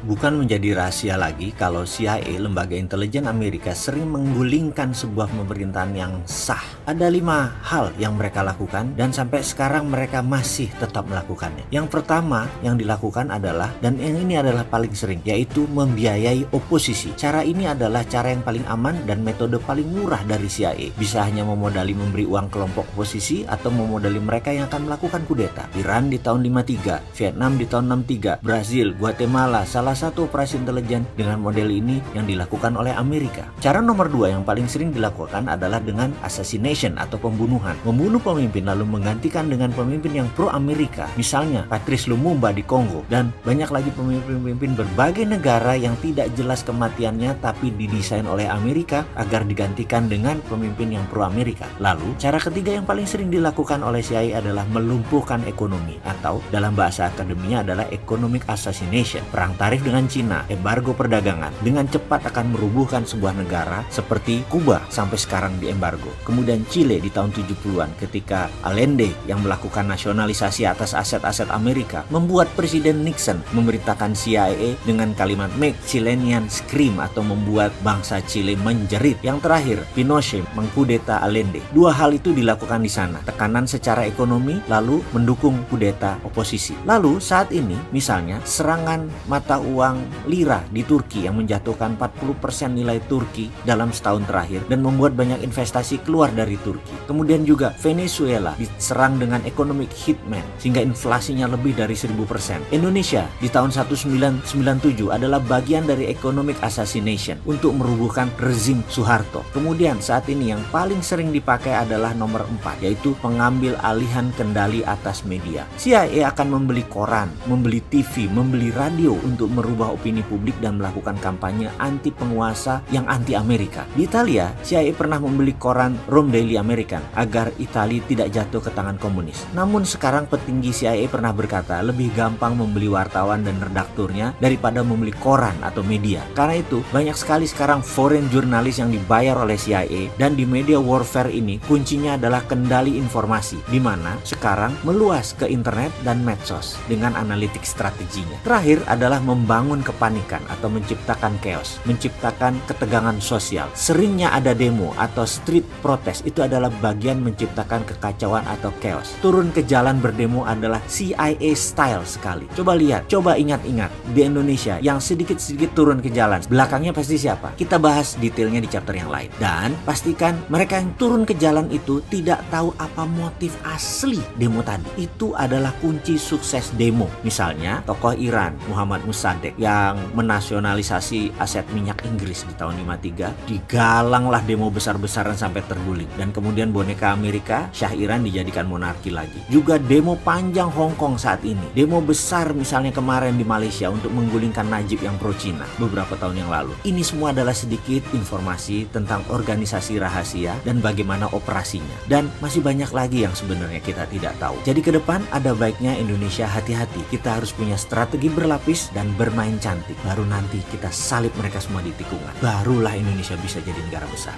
bukan menjadi rahasia lagi kalau CIA, lembaga intelijen Amerika, sering menggulingkan sebuah pemerintahan yang sah. Ada 5 hal yang mereka lakukan dan sampai sekarang mereka masih tetap melakukannya. Yang pertama yang dilakukan adalah, dan yang ini adalah paling sering, yaitu membiayai oposisi. Cara ini adalah cara yang paling aman dan metode paling murah dari CIA. Bisa hanya memodali memberi uang kelompok oposisi atau memodali mereka yang akan melakukan kudeta. Iran di tahun 53, Vietnam di tahun 63, Brazil, Guatemala, salah satu operasi intelijen dengan model ini yang dilakukan oleh Amerika. Cara nomor 2 yang paling sering dilakukan adalah dengan assassination atau pembunuhan. Membunuh pemimpin lalu menggantikan dengan pemimpin yang pro-Amerika. Misalnya Patrice Lumumba di Kongo, dan banyak lagi pemimpin-pemimpin berbagai negara yang tidak jelas kematiannya tapi didesain oleh Amerika agar digantikan dengan pemimpin yang pro-Amerika. Lalu, cara ketiga yang paling sering dilakukan oleh CIA adalah melumpuhkan ekonomi, atau dalam bahasa akademinya adalah economic assassination. Perang tarif dengan Cina, embargo perdagangan, dengan cepat akan merubuhkan sebuah negara seperti Kuba sampai sekarang di embargo. Kemudian Chile di tahun 70-an ketika Allende yang melakukan nasionalisasi atas aset-aset Amerika membuat Presiden Nixon memerintahkan CIA dengan kalimat "Make Chileans Scream" atau membuat bangsa Chile menjerit. Yang terakhir, Pinochet mengkudeta Allende. 2 hal itu dilakukan di sana. Tekanan secara ekonomi lalu mendukung kudeta oposisi. Lalu saat ini misalnya serangan mata uang lira di Turki yang menjatuhkan 40% nilai Turki dalam setahun terakhir dan membuat banyak investasi keluar dari Turki. Kemudian juga Venezuela diserang dengan economic hitman sehingga inflasinya lebih dari 1000%. Indonesia di tahun 1997 adalah bagian dari economic assassination untuk merubuhkan rezim Soeharto. Kemudian saat ini yang paling sering dipakai adalah nomor 4, yaitu pengambil alihan kendali atas media. CIA akan membeli koran, membeli TV, membeli radio untuk merubah opini publik dan melakukan kampanye anti penguasa yang anti Amerika. Di Italia, CIA pernah membeli koran Rome Daily American agar Italia tidak jatuh ke tangan komunis. Namun sekarang petinggi CIA pernah berkata lebih gampang membeli wartawan dan redakturnya daripada membeli koran atau media. Karena itu banyak sekali sekarang foreign jurnalis yang dibayar oleh CIA, dan di media warfare ini kuncinya adalah kendali informasi, di mana sekarang meluas ke internet dan medsos dengan analitik strateginya. Terakhir adalah membangun kepanikan atau menciptakan chaos, menciptakan ketegangan sosial. Seringnya ada demo atau street protest, itu adalah bagian menciptakan kekacauan atau chaos. Turun ke jalan berdemo adalah CIA style sekali. Coba lihat, coba ingat-ingat di Indonesia yang sedikit-sedikit turun ke jalan, belakangnya pasti siapa? Kita bahas detailnya di chapter yang lain. Dan pastikan mereka yang turun ke jalan itu tidak tahu apa motif asli demo tadi. Itu adalah kunci sukses demo. Misalnya tokoh Iran Muhammad Mossadegh yang menasionalisasi aset minyak Inggris di tahun 53, digalanglah demo besar-besaran sampai terguling, dan kemudian boneka Amerika Syah Iran dijadikan monarki lagi. Juga demo panjang Hong Kong saat ini, demo besar misalnya kemarin di Malaysia untuk menggulingkan Najib yang pro Cina beberapa tahun yang lalu. Ini semua adalah sedikit informasi tentang organisasi rahasia dan bagaimana operasinya, dan masih banyak lagi yang sebenarnya kita tidak tahu. Jadi ke depan ada baiknya Indonesia hati-hati. Kita harus punya strategi berlapis dan bermain cantik. Baru nanti kita salib mereka semua di tikungan. Barulah Indonesia bisa jadi negara besar.